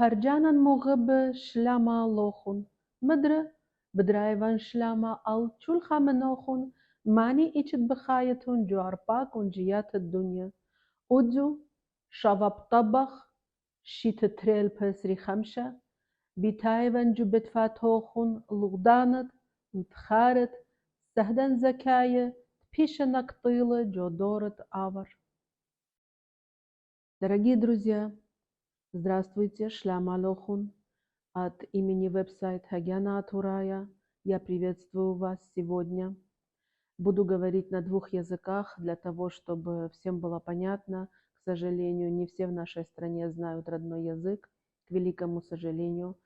Harcanan mogebe shlama lochun. Medre bedrijven shlama al chulcha menochun. Mani ichet bechayetun juarpak und jiat dunya. Udu shavab tabach shit trel pesri chamsha. Bitaiven jubet fatochun lugdanet utcharet. Сахдан закая, пишенак тылы, джодорет авар. Дорогие друзья, здравствуйте, шлям алохун. От имени веб-сайт Хагяна Атурая я приветствую вас сегодня. Буду говорить на двух языках для того, чтобы всем было понятно. К сожалению, не все в нашей стране знают родной язык, к великому сожалению.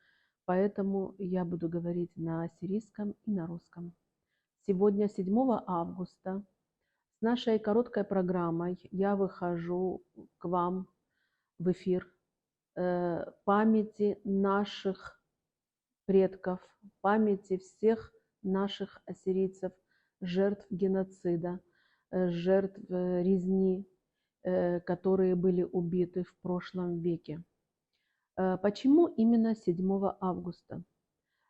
Поэтому я буду говорить на ассирийском и на русском. Сегодня, 7 августа, с нашей короткой программой я выхожу к вам в эфир памяти наших предков, памяти всех наших ассирийцев, жертв геноцида, жертв резни, которые были убиты в прошлом веке. Почему именно 7 августа?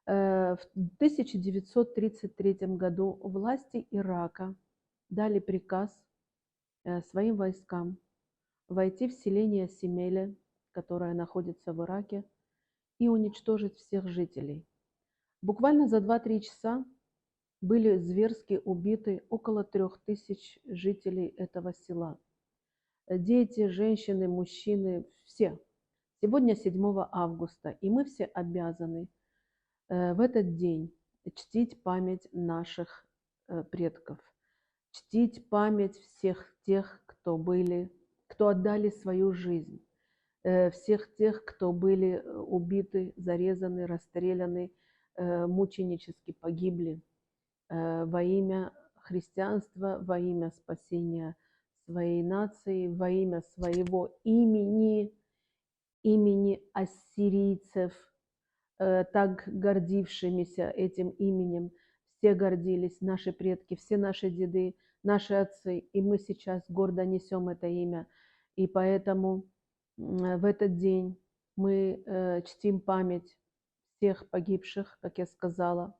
В 1933 году власти Ирака дали приказ своим войскам войти в селение Семеле, которое находится в Ираке, и уничтожить всех жителей. Буквально за 2-3 часа были зверски убиты около 3000 жителей этого села. Дети, женщины, мужчины, все. Сегодня 7 августа, и мы все обязаны в этот день чтить память наших предков, чтить память всех тех, кто отдали свою жизнь, всех тех, кто были убиты, зарезаны, расстреляны, мученически погибли во имя христианства, во имя спасения своей нации, во имя своего имени ассирийцев, так гордившимися этим именем. Все гордились, наши предки, все наши деды, наши отцы, и мы сейчас гордо несем это имя. И поэтому в этот день мы чтим память всех погибших, как я сказала,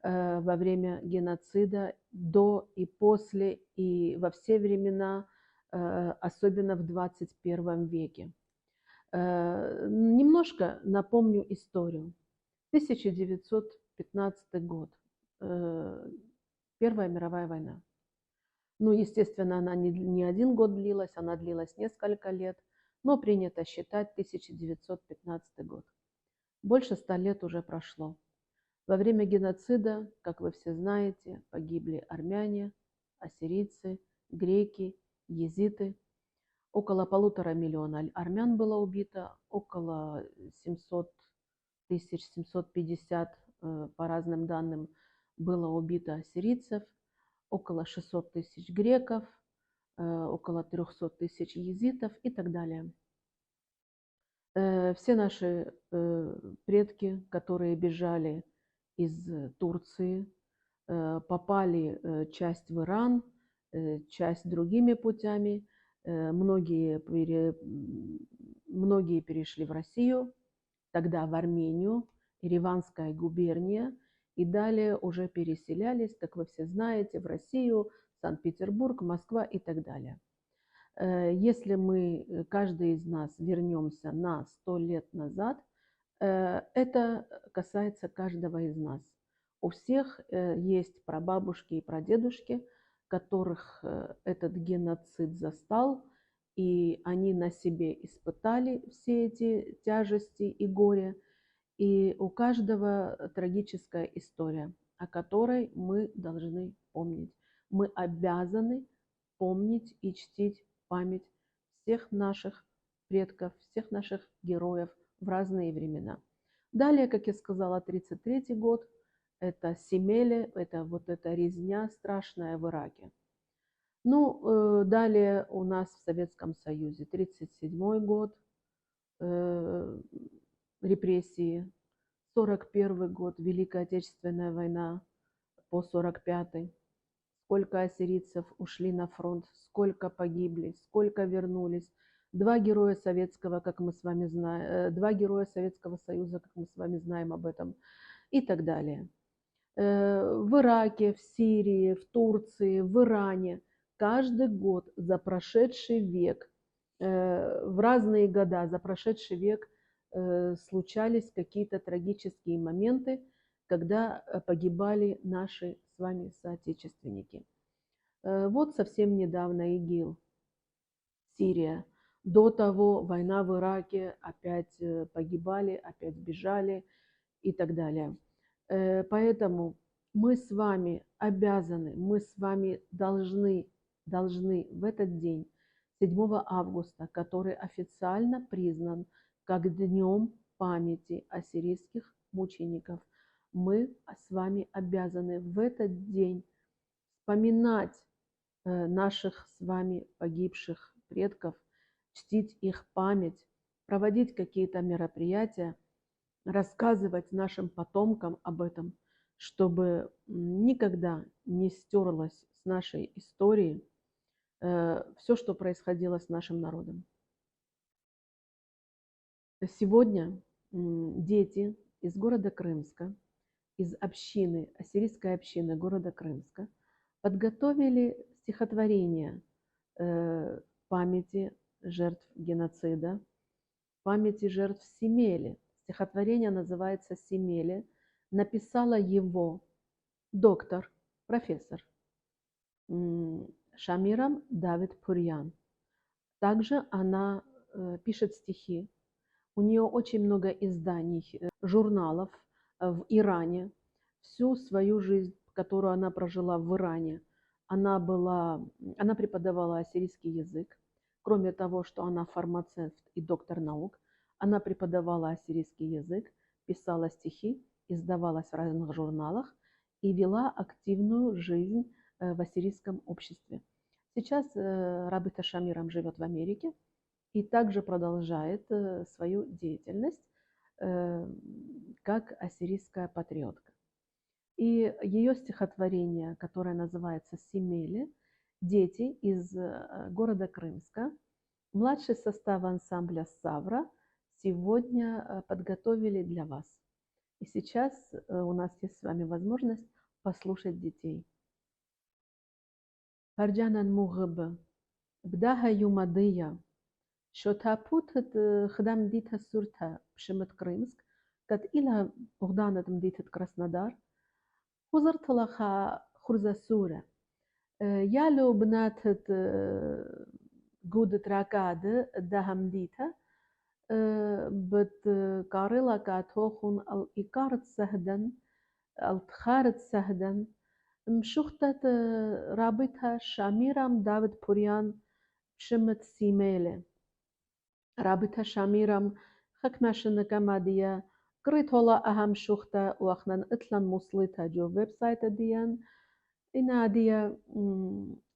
во время геноцида, до и после, и во все времена, особенно в 21 веке. Немножко напомню историю. 1915 год. Первая мировая война. Ну, естественно, она не один год длилась, она длилась несколько лет, но принято считать 1915 год. Больше 100 лет уже прошло. Во время геноцида, как вы все знаете, погибли армяне, ассирийцы, греки, езиты. Около 1,5 миллиона армян было убито, около 700 тысяч, 750 по разным данным было убито ассирийцев, около 600 тысяч греков, около 300 тысяч езитов и так далее. Все наши предки, которые бежали из Турции, попали часть в Иран, часть другими путями. Многие перешли в Россию, тогда в Армению, Ереванская губерния, и далее уже переселялись, как вы все знаете, в Россию, Санкт-Петербург, Москва и так далее. Если мы, каждый из нас, вернемся на 100 лет назад, это касается каждого из нас. У всех есть прабабушки и прадедушки, которых этот геноцид застал, и они на себе испытали все эти тяжести и горе. И у каждого трагическая история, о которой мы должны помнить. Мы обязаны помнить и чтить память всех наших предков, всех наших героев в разные времена. Далее, как я сказала, 1933 год. Это Семеле, это вот эта резня страшная в Ираке. Ну, далее у нас в Советском Союзе 1937 год, репрессии, 1941 год, Великая Отечественная война по 1945. Сколько ассирийцев ушли на фронт, сколько погибли, сколько вернулись. Два героя советского, как мы с вами знаем, два героя Советского Союза, как мы с вами знаем об этом, и так далее. В Ираке, в Сирии, в Турции, в Иране каждый год за прошедший век, в разные года за прошедший век случались какие-то трагические моменты, когда погибали наши с вами соотечественники. Вот совсем недавно ИГИЛ, Сирия. До того война в Ираке, опять погибали, опять бежали и так далее. Поэтому мы с вами обязаны, мы с вами должны в этот день, 7 августа, который официально признан как Днем памяти ассирийских мучеников, мы с вами обязаны в этот день вспоминать наших с вами погибших предков, чтить их память, проводить какие-то мероприятия, рассказывать нашим потомкам об этом, чтобы никогда не стерлось с нашей истории все, что происходило с нашим народом. Сегодня дети из города Крымска, из общины, ассирийской общины города Крымска, подготовили стихотворение памяти жертв геноцида, памяти жертв Семели. Стихотворение называется «Семели». Написала его доктор, профессор Шамирам Давид Пурьян. Также она пишет стихи. У нее очень много изданий, журналов в Иране. Всю свою жизнь, которую она прожила в Иране, она преподавала ассирийский язык. Кроме того, что она фармацевт и доктор наук, она преподавала ассирийский язык, писала стихи, издавалась в разных журналах и вела активную жизнь в ассирийском обществе. Сейчас Рабита Шамирам живет в Америке и также продолжает свою деятельность как ассирийская патриотка. И ее стихотворение, которое называется «Семели», дети из города Крымска, младший состав ансамбля «Савра» сегодня подготовили для вас. И сейчас у нас есть с вами возможность послушать детей. Парджанан мугыб, бдаха юмадыя, шотапутет хдам дита сурта пшимет Крымск, кат ила богданет мдитет Краснодар, хузарт лаха хурзасура, ялу бнатет гудет ракады дахам дита, بت كارلا كاتوخون الإيكارت سهدا التخارت سهدا مشوختت رابطها شاميرام داود بوريان شمت سيميلة رابطها شاميرام خكماشن كمادية قريت هلا أهم شوختا وأخنا إطلان موصلتها جو ويب سايت ديان إنا ديا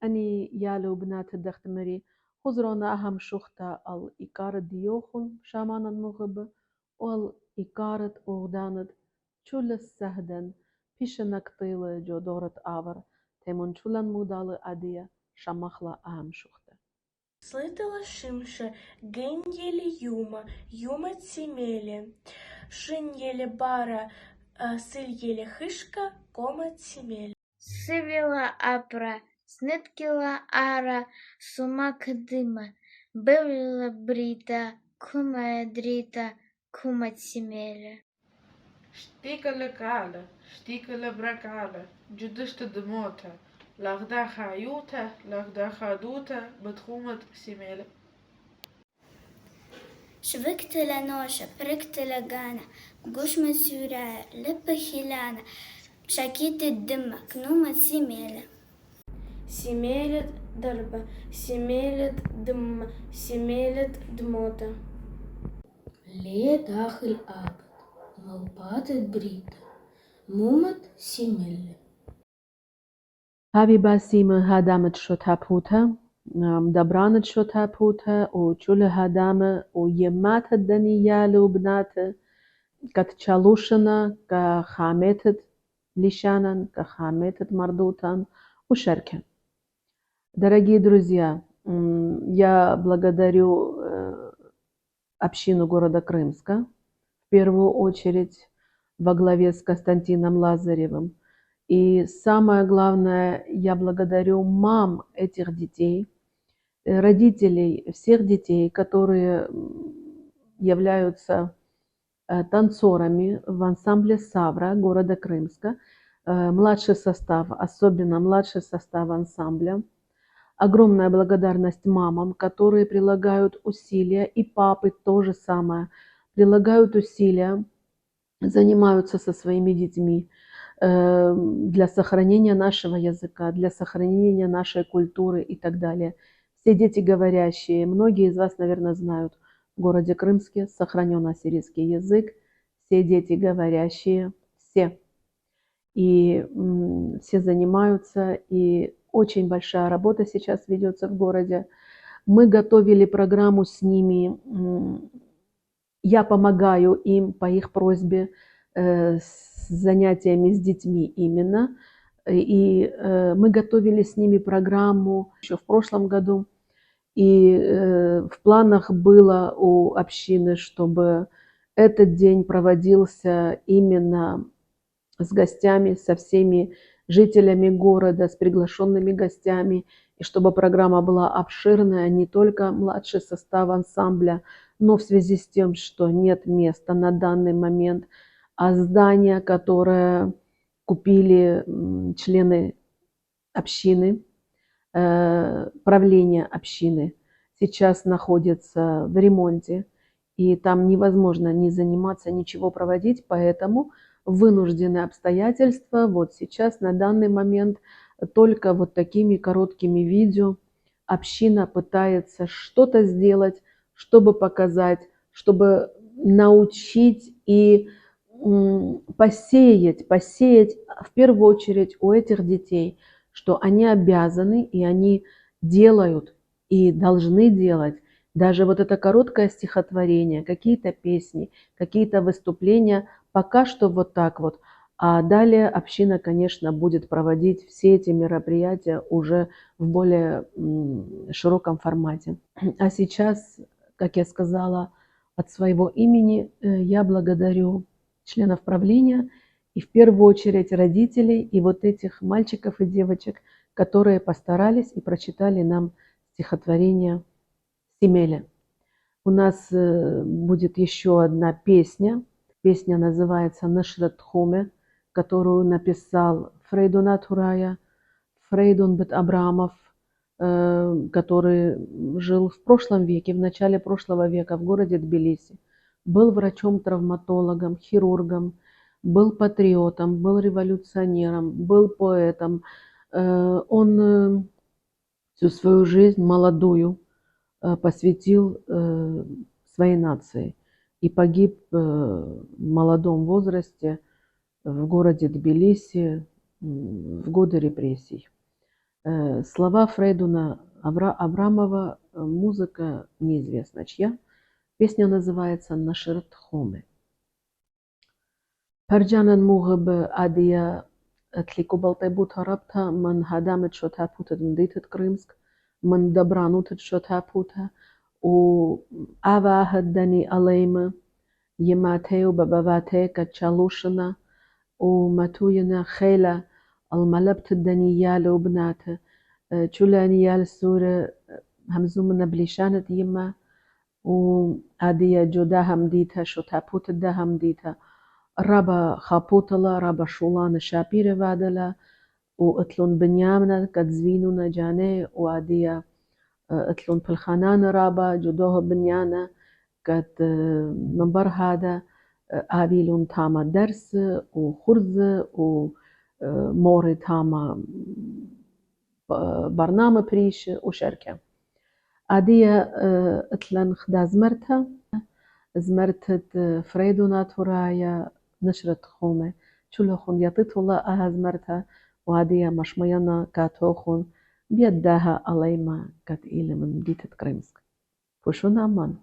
أني يالو بنات الدختمري خزرونا أهم شوختا الإيكار ديوخن شامان المغب والإيكارت أغداند شول السهدن بيشنك طيلة جو دورة آور تيمون شولن مودال أديا شامخلا أهم شوختا Слытала шимше, ген еле юма тимели, шин еле бара, сыль еле хышка, кома тимели. Сивила апра, сниткила ара, сумак дыма, бывлила брита, кума дрита, кума тимели. Stikele kale, stikele brakale, judishte de mota, lagdacha yuta, lagdacha duta, betchumet simele. شبكت لنوشة بركت لقانا قوش مسيورة لبة خلانا شاكيت الدم كنومة سيميلة سيميلة ضربة سيميلة دم سيميلة دموتا ليه داخل آبد ملبات بريدة مومت سيميلة هابي باسيم هادامت شوتابوتا دبرانت شوتابوتا وچول هادامة ويمات الدنيالو بنات كتشالوشنا كخامتت لشانن كخامتت мардутан وشركة. Дорогие друзья, я благодарю общину города Крымска, в первую очередь во главе с Константином Лазаревым. И самое главное, я благодарю мам этих детей, родителей всех детей, которые являются танцорами в ансамбле «Савра» города Крымска, младший состав, особенно младший состав ансамбля. Огромная благодарность мамам, которые прилагают усилия, и папы то же самое, прилагают усилия, занимаются со своими детьми для сохранения нашего языка, для сохранения нашей культуры и так далее. Все дети говорящие, многие из вас, наверное, знают, в городе Крымске сохранен ассирийский язык, все дети говорящие, все. И все занимаются, и очень большая работа сейчас ведется в городе. Мы готовили программу с ними, я помогаю им по их просьбе с занятиями с детьми именно. И мы готовили с ними программу еще в прошлом году. И в планах было у общины, чтобы этот день проводился именно с гостями, со всеми жителями города, с приглашенными гостями, и чтобы программа была обширная, не только младший состав ансамбля, но в связи с тем, что нет места на данный момент, а здание, которое купили члены общины, правление общины, сейчас находится в ремонте, и там невозможно не заниматься, ничего проводить, поэтому вынуждены обстоятельства. Вот сейчас, на данный момент, только вот такими короткими видео община пытается что-то сделать, чтобы показать, чтобы научить и посеять в первую очередь у этих детей, что они обязаны и они делают и должны делать. Даже вот это короткое стихотворение, какие-то песни, какие-то выступления, пока что вот так вот. А далее община, конечно, будет проводить все эти мероприятия уже в более широком формате. А сейчас, как я сказала, от своего имени я благодарю членов правления и в первую очередь родителей и вот этих мальчиков и девочек, которые постарались и прочитали нам стихотворение Семеля. У нас будет еще одна песня. Песня называется «Нашрат Хоме», которую написал Фрейдун Атурая, Фрейдун Бет Абрамов, который жил в прошлом веке, в начале прошлого века в городе Тбилиси. Был врачом-травматологом, хирургом, был патриотом, был революционером, был поэтом. Он всю свою жизнь молодую посвятил своей нации и погиб в молодом возрасте в городе Тбилиси в годы репрессий. Слова Фрейдуна Абрамова, музыка неизвестна чья. Песня называется «Нашрат Хоме». Парджанан мугаб адия тлику балтайбут харабта ман хадамет шотапута дмдитет Крымск من دبرانوت شتابوتا و آواه دنی علیم یماته و ببواته کچالوشنا و متوینا خیلا الملبت دنی یال و بناته چولانی یال سور همزومنا بلیشانت یما و عادیه جدا هم دیتا شتابوت ده هم دیتا رابا خابوتلا رابا شولان شابیر وادلا واتلون بنيامنا كتزوينونا جاني وعادية اتلون بالخانان رابا جدوه بنيانا كت منبر هذا آبيلون تاما درس وخرز وموري تاما برنامج بريش وشركة عادية اتلن خدا زمرتت فريدونا تورايا نشرت خومة شلو خون يطيطولا زمرتها وهذه مشمينا كاتوخون بيدها عليما كات إلى من ديتة كريمسك فشونا أمان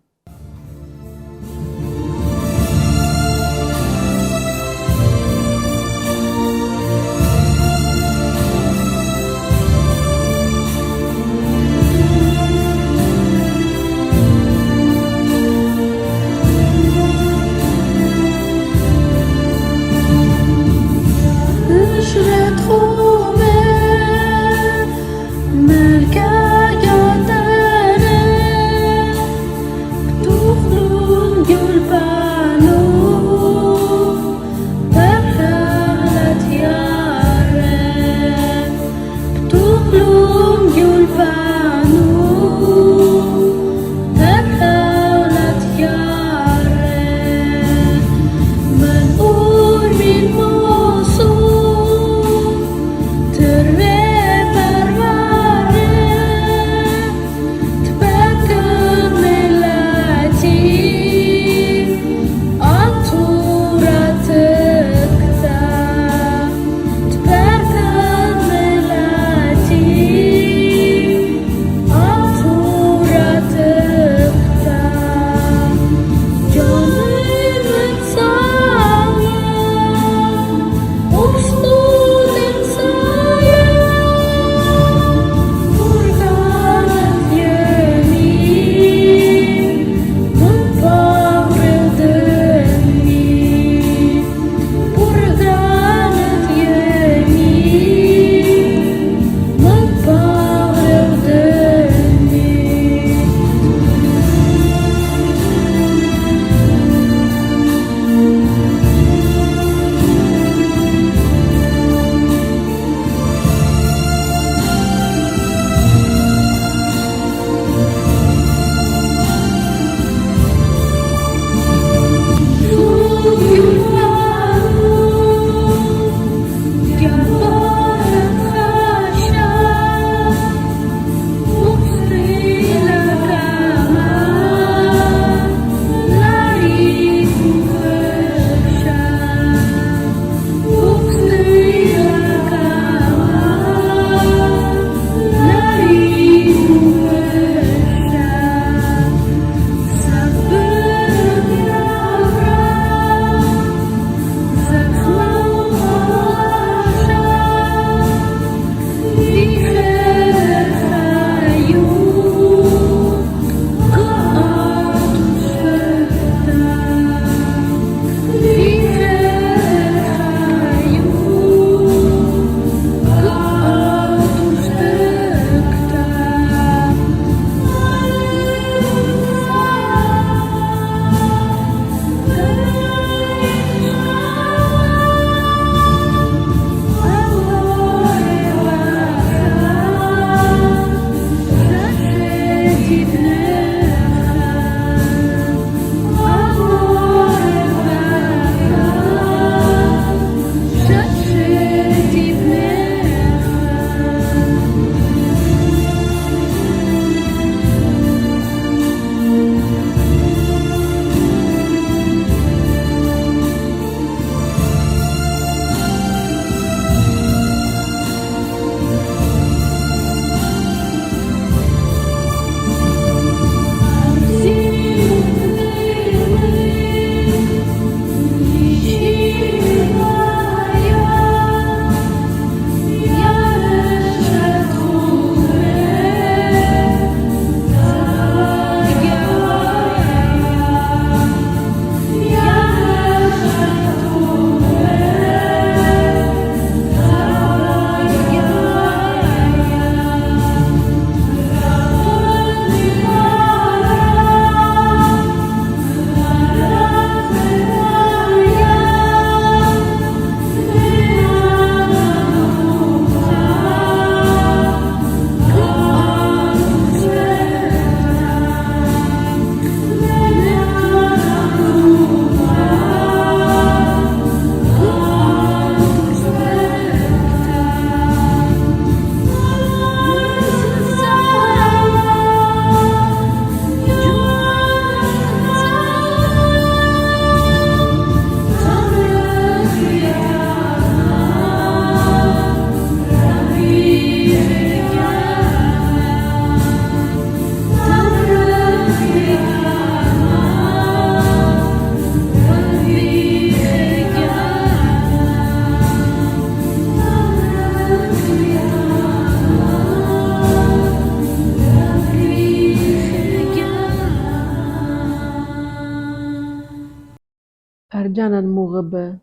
Parjanan muğbe.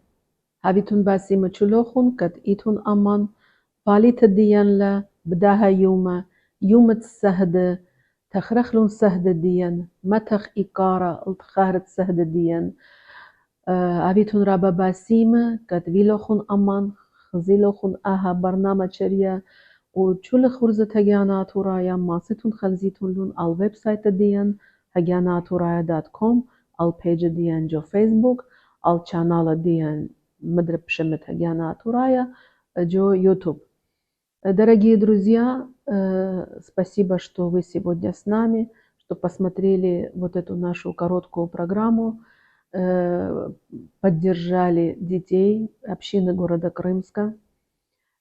Havitun basima çulokun kat itun aman. Palita diyanla bdaha yuma. Yumat sahde. تخرخلون سهدة ديان متخ إقارة التخارت سهدة ديان أبيتون رابا باسيمة كتفيلوخون أمان خزيلوخون أها برنامج شريا وشول خورزة هجانات ورايا ماسيتون خلزيتون لون على الويب سايت ديان هجاناتورايا.com على البيج ديان جو فيسبوك على الشانال ديان مدرب شمت هجانات ورايا جو يوتيوب. Дорогие друзья, спасибо, что вы сегодня с нами, что посмотрели вот эту нашу короткую программу, поддержали детей общины города Крымска.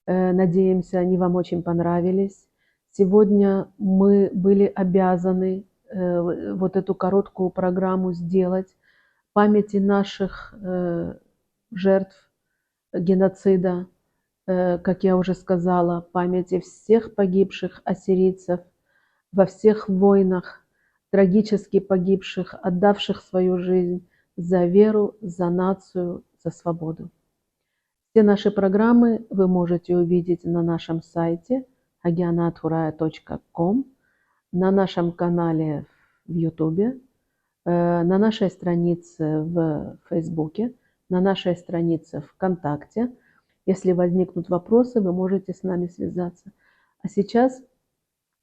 Надеемся, они вам очень понравились. Сегодня мы были обязаны вот эту короткую программу сделать в памяти наших жертв геноцида, как я уже сказала, памяти всех погибших ассирийцев во всех войнах, трагически погибших, отдавших свою жизнь за веру, за нацию, за свободу. Все наши программы вы можете увидеть на нашем сайте hagianaturaya.com, на нашем канале в YouTube, на нашей странице в Фейсбуке, на нашей странице ВКонтакте. Если возникнут вопросы, вы можете с нами связаться. А сейчас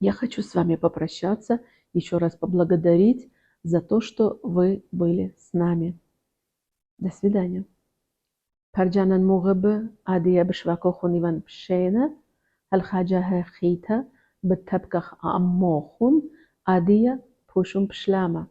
я хочу с вами попрощаться, еще раз поблагодарить за то, что вы были с нами. До свидания. Парджанан мугабы адия бшвако хуниван пшена, алхаджаха хита, бтабках аммохун, адия пушум пшлама.